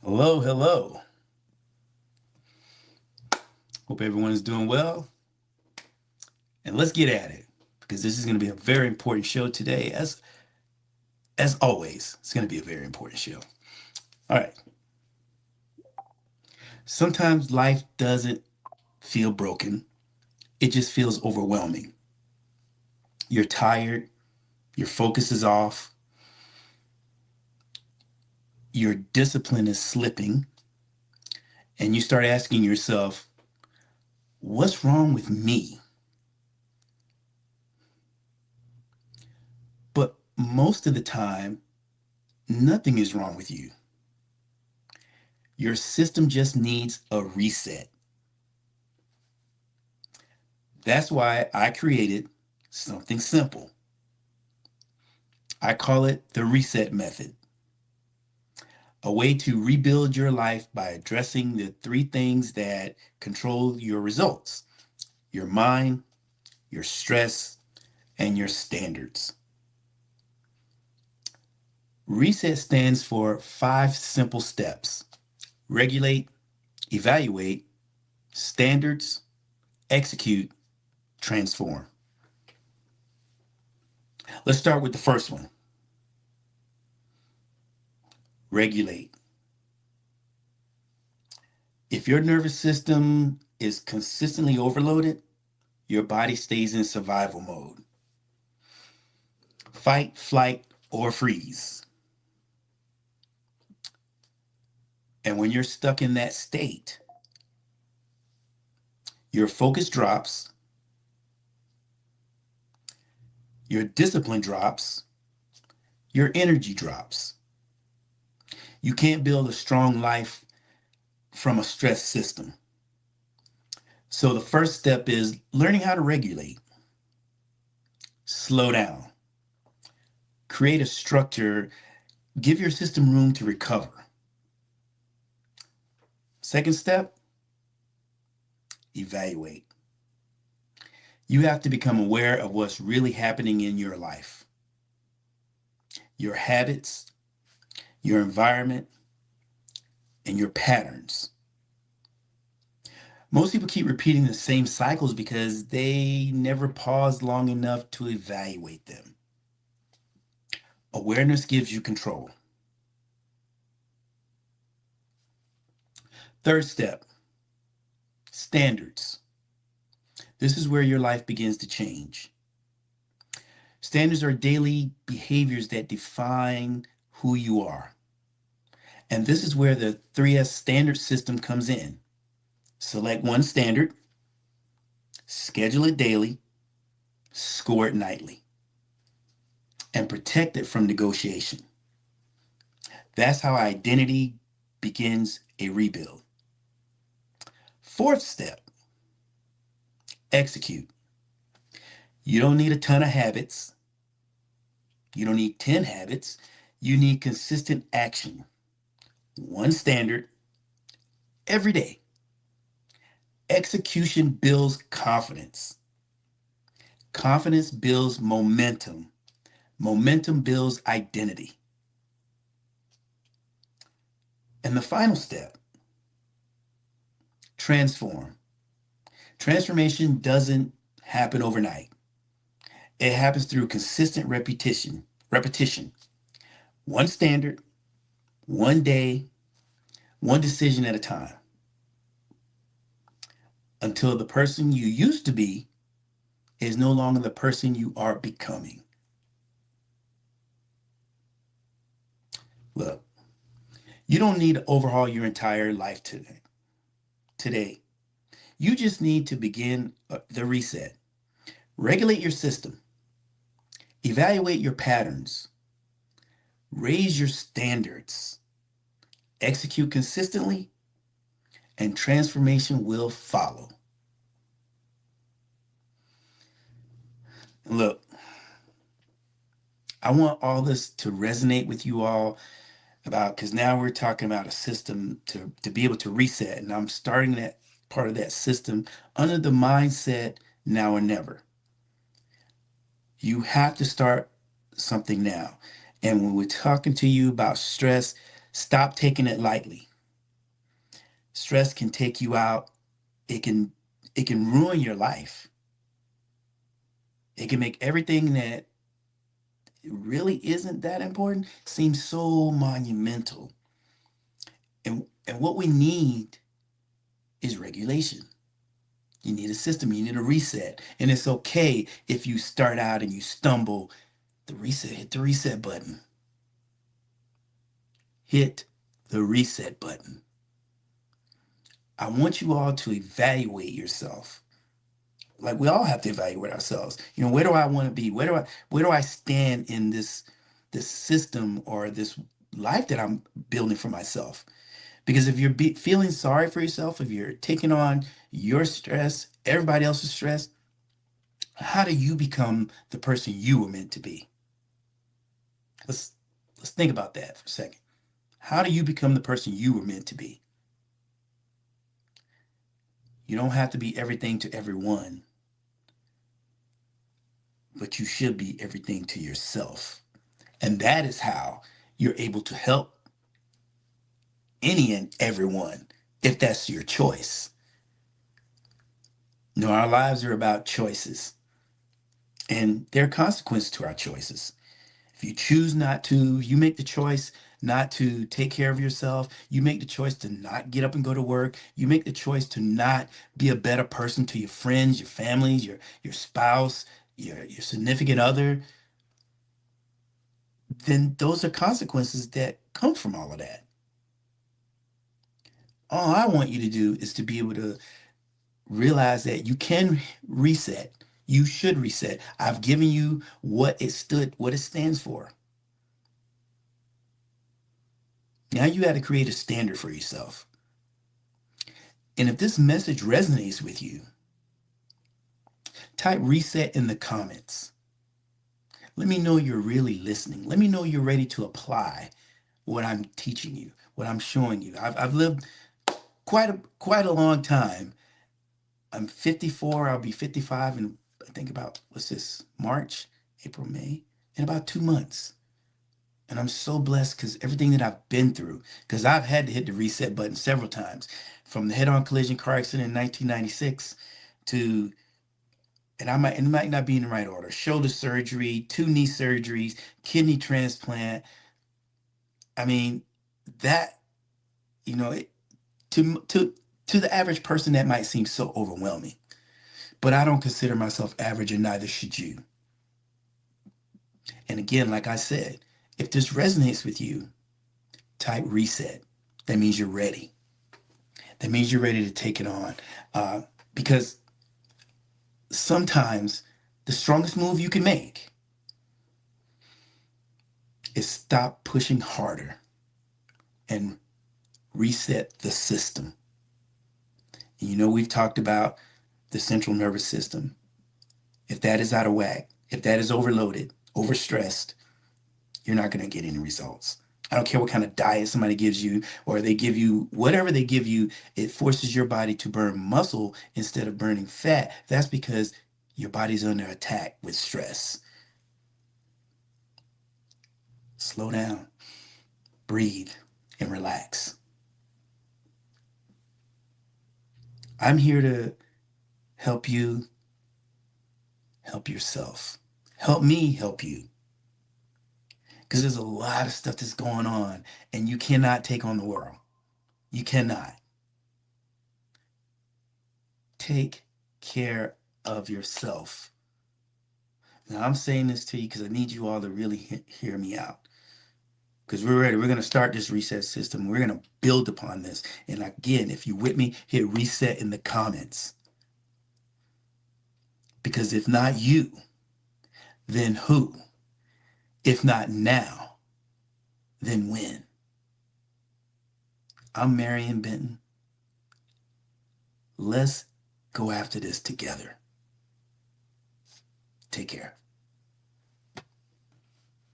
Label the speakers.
Speaker 1: Hello, hello. Hope everyone is doing well. And let's get at it because this is going to be a very important show today. As always, it's going to be a very important show. All right. Sometimes life doesn't feel broken. It just feels overwhelming. You're tired, your focus is off, your discipline is slipping, and you start asking yourself, what's wrong with me? But most of the time, nothing is wrong with you. Your system just needs a reset. That's why I created something simple. I call it the reset method, a way to rebuild your life by addressing the three things that control your results: your mind, your stress, and your standards. Reset stands for 5 simple steps: regulate, evaluate, standards, execute, transform. Let's start with the first one: regulate. If your nervous system is consistently overloaded, your body stays in survival mode: fight, flight, or freeze. And when you're stuck in that state, your focus drops, your discipline drops, your energy drops. You can't build a strong life from a stress system. So the first step is learning how to regulate. Slow down. Create a structure. Give your system room to recover. Second step, evaluate. You have to become aware of what's really happening in your life: your habits, your environment, and your patterns. Most people keep repeating the same cycles because they never pause long enough to evaluate them. Awareness gives you control. Third step, standards. This is where your life begins to change. Standards are daily behaviors that define who you are. And this is where the 3S standard system comes in. Select one standard, schedule it daily, score it nightly, and protect it from negotiation. That's how identity begins a rebuild. Fourth step, execute. You don't need a ton of habits. You don't need 10 habits. You need consistent action. One standard every day. Execution builds confidence. Confidence builds momentum. Momentum builds identity. And the final step, transform. Transformation doesn't happen overnight. It happens through consistent repetition. One standard, one day, one decision at a time, until the person you used to be is no longer the person you are becoming. Look, you don't need to overhaul your entire life today. You just need to begin the reset. Regulate your system. Evaluate your patterns. Raise your standards. Execute consistently, and transformation will follow. Look, I want all this to resonate with you all because now we're talking about a system to be able to reset. And I'm starting that part of that system under the mindset now or never. You have to start something now. And when we're talking to you about stress, stop taking it lightly. Stress can take you out. It can ruin your life. It can make everything that really isn't that important seem so monumental. And what we need is regulation. You need a system, you need a reset. And it's okay if you start out and you stumble. Hit the reset button. Hit the reset button. I want you all to evaluate yourself. Like, we all have to evaluate ourselves. Where do I want to be? Where do I stand in this system or this life that I'm building for myself? Because if you're feeling sorry for yourself, if you're taking on your stress, everybody else's stress, how do you become the person you were meant to be? Let's think about that for a second. How do you become the person you were meant to be? You don't have to be everything to everyone, but you should be everything to yourself. And that is how you're able to help any and everyone, if that's your choice. Our lives are about choices, and there are consequences to our choices. If you choose not to, you make the choice not to take care of yourself. You make the choice to not get up and go to work. You make the choice to not be a better person to your friends, your families, your spouse, your significant other. Then those are consequences that come from all of that. All I want you to do is to be able to realize that you can reset. You should reset. I've given you what it stands for. Now you got to create a standard for yourself. And if this message resonates with you, type reset in the comments. Let me know you're really listening. Let me know you're ready to apply what I'm teaching you, what I'm showing you. I've lived quite a long time. I'm 54. I'll be 55 in, I think, about, March, April, May, in about 2 months. And I'm so blessed because everything that I've been through, because I've had to hit the reset button several times, from the head-on collision car accident in 1996 to, and it might not be in the right order, shoulder surgery, 2 knee surgeries, kidney transplant. I mean, that, to the average person, that might seem so overwhelming. But I don't consider myself average, and neither should you. And again, like I said, if this resonates with you, type reset. That means you're ready. That means you're ready to take it on. Because sometimes the strongest move you can make is stop pushing harder and reset the system. And we've talked about the central nervous system. If that is out of whack, if that is overloaded, overstressed, you're not going to get any results. I don't care what kind of diet somebody gives you, or they give you whatever they give you, it forces your body to burn muscle instead of burning fat. That's because your body's under attack with stress. Slow down, breathe, and relax. I'm here to help you help yourself. Help me help you. Because there's a lot of stuff that's going on, and you cannot take on the world. You cannot. Take care of yourself. Now, I'm saying this to you because I need you all to really hear me out. Because we're ready. We're going to start this reset system. We're going to build upon this. And again, if you're with me, hit reset in the comments. Because if not you, then who? If not now, then when? I'm Marion Benton. Let's go after this together. Take care.